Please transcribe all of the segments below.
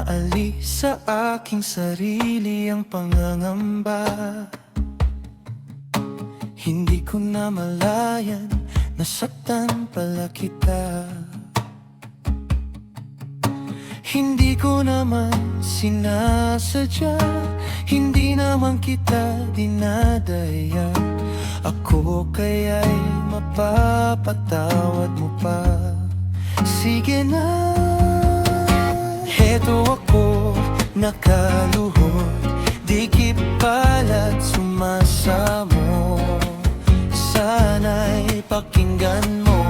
maalis sa aking sarili ang pangangamba. Hindi ko na malayan, nasaktan pala kita. Hindi ko naman sinasadya, hindi naman kita dinadaya. Ako kaya'y mapapatawad mo pa. Sige na, heto ako, nakaluhod, dikit pala't sumasamo. Sana'y pakinggan mo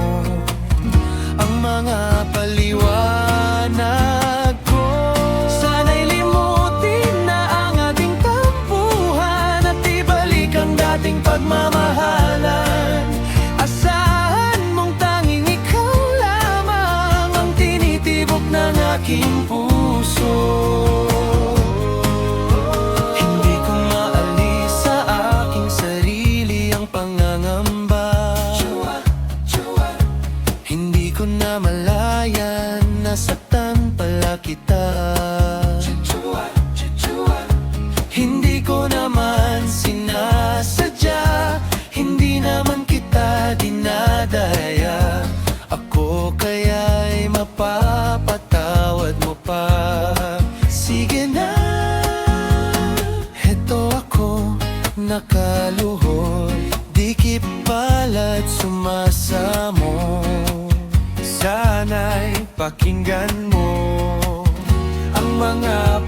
ang mga paliwanag ko. Sana'y limutin na ang ating tampuhan at ibalik ang dating pagmamahalan. Asahan mong tanging ikaw lamang ang tinitibok ng aking puso. Hindi ko maalis sa aking sarili ang pangangamba. Hindi ko na malayan, nasaktan pala kita. Hindi ko naman sinasadya, hindi naman kita dinadaya. Ako kaya'y mapapatawad mo pa. Sige na, heto ako, nakaluhod, dikit pala't sumasamo. Sana'y pakinggan mo ang mga